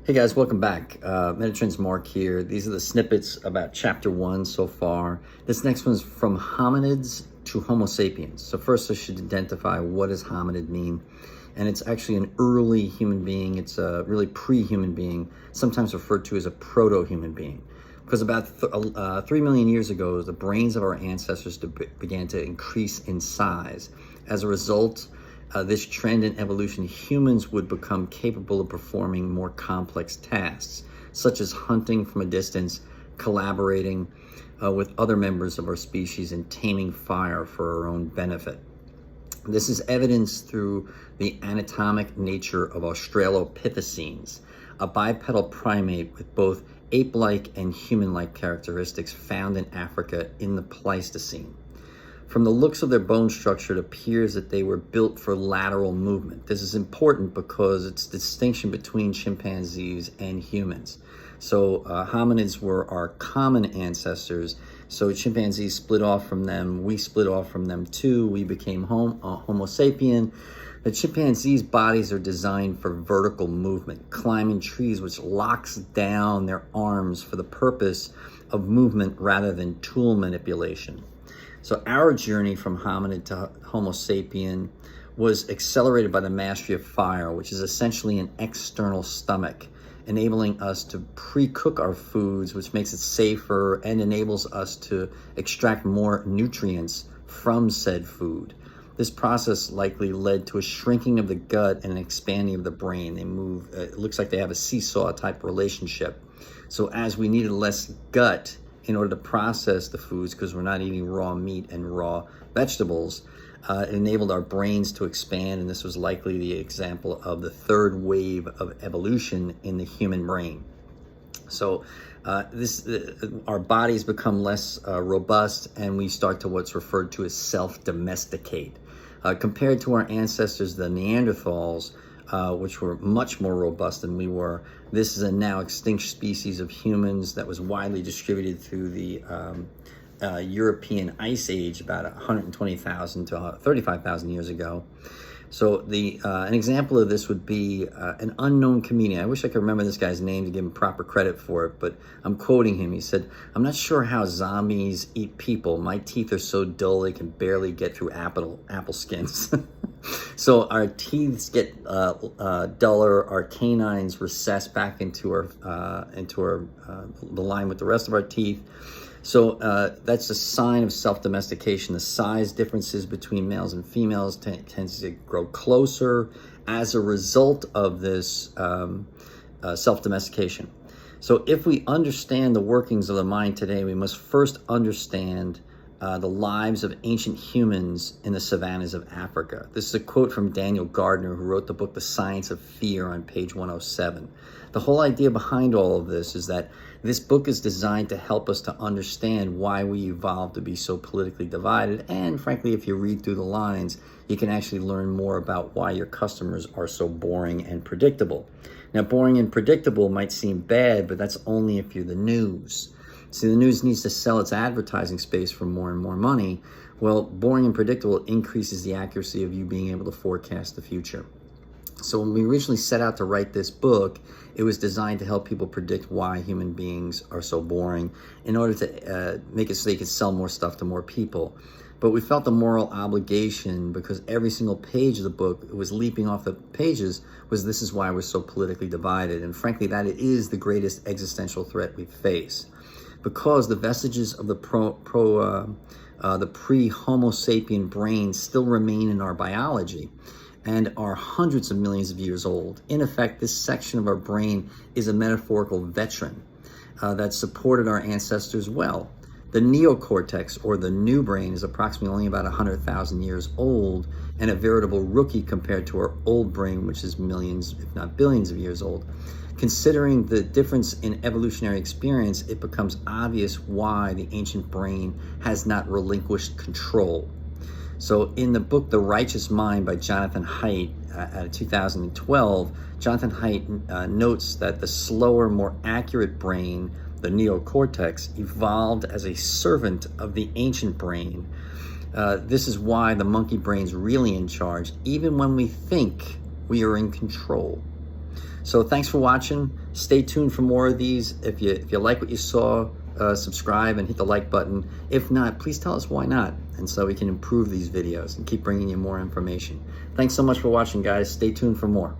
Hey guys, welcome back. Metatrend's Mark here. These are the snippets about chapter 1 so far. This next one's from hominids to Homo sapiens. So first I should identify what does hominid mean. And it's actually an early human being. It's a really pre-human being, sometimes referred to as a proto-human being. Because about 3 million years ago, the brains of our ancestors began to increase in size. As a result, this trend in evolution, humans would become capable of performing more complex tasks, such as hunting from a distance, collaborating with other members of our species, and taming fire for our own benefit. This is evidenced through the anatomic nature of Australopithecines, a bipedal primate with both ape-like and human-like characteristics found in Africa in the Pleistocene. From the looks of their bone structure, it appears that they were built for lateral movement. This is important because it's the distinction between chimpanzees and humans. So hominids were our common ancestors. So chimpanzees split off from them. We split off from them too. We became Homo sapien. The chimpanzees' bodies are designed for vertical movement, climbing trees, which locks down their arms for the purpose of movement rather than tool manipulation. So our journey from hominid to Homo sapien was accelerated by the mastery of fire, which is essentially an external stomach, enabling us to pre-cook our foods, which makes it safer and enables us to extract more nutrients from said food. This process likely led to a shrinking of the gut and an expanding of the brain. They move, it looks like they have a seesaw type relationship. So as we needed less gut in order to process the foods, because we're not eating raw meat and raw vegetables, it enabled our brains to expand, and this was likely the example of the third wave of evolution in the human brain. So our bodies become less robust, and we start to what's referred to as self-domesticate. Compared to our ancestors, the Neanderthals, which were much more robust than we were. This is a now extinct species of humans that was widely distributed through the European Ice Age about 120,000 to 35,000 years ago. So an example of this would be an unknown comedian. I wish I could remember this guy's name to give him proper credit for it, but I'm quoting him. He said, "I'm not sure how zombies eat people. My teeth are so dull they can barely get through apple skins." So our teeth get duller, our canines recess back into the line with the rest of our teeth. So that's a sign of self-domestication. The size differences between males and females tends to grow closer as a result of this self-domestication. So if we understand the workings of the mind today, we must first understand the lives of ancient humans in the savannas of Africa. This is a quote from Daniel Gardner, who wrote the book The Science of Fear on page 107. The whole idea behind all of this is that this book is designed to help us to understand why we evolved to be so politically divided. And frankly, if you read through the lines, you can actually learn more about why your customers are so boring and predictable. Now, boring and predictable might seem bad, but that's only if you're the news. See, the news needs to sell its advertising space for more and more money. Well, boring and predictable increases the accuracy of you being able to forecast the future. So when we originally set out to write this book, it was designed to help people predict why human beings are so boring in order to make it so they could sell more stuff to more people. But we felt the moral obligation, because every single page of the book was leaping off the pages, was this is why we're so politically divided. And frankly, that is the greatest existential threat we face. Because the vestiges of the pre-Homo sapien brain still remain in our biology and are hundreds of millions of years old. In effect, this section of our brain is a metaphorical veteran that supported our ancestors well. The neocortex, or the new brain, is approximately only about 100,000 years old and a veritable rookie compared to our old brain, which is millions, if not billions of years old. Considering the difference in evolutionary experience, it becomes obvious why the ancient brain has not relinquished control. So in the book, The Righteous Mind by Jonathan Haidt, out of 2012, Jonathan Haidt notes that the slower, more accurate brain, the neocortex, evolved as a servant of the ancient brain. This is why the monkey brain's really in charge, even when we think we are in control. So thanks for watching. Stay tuned for more of these. If you like what you saw, subscribe and hit the like button. If not, please tell us why not, and so we can improve these videos and keep bringing you more information. Thanks so much for watching, guys. Stay tuned for more.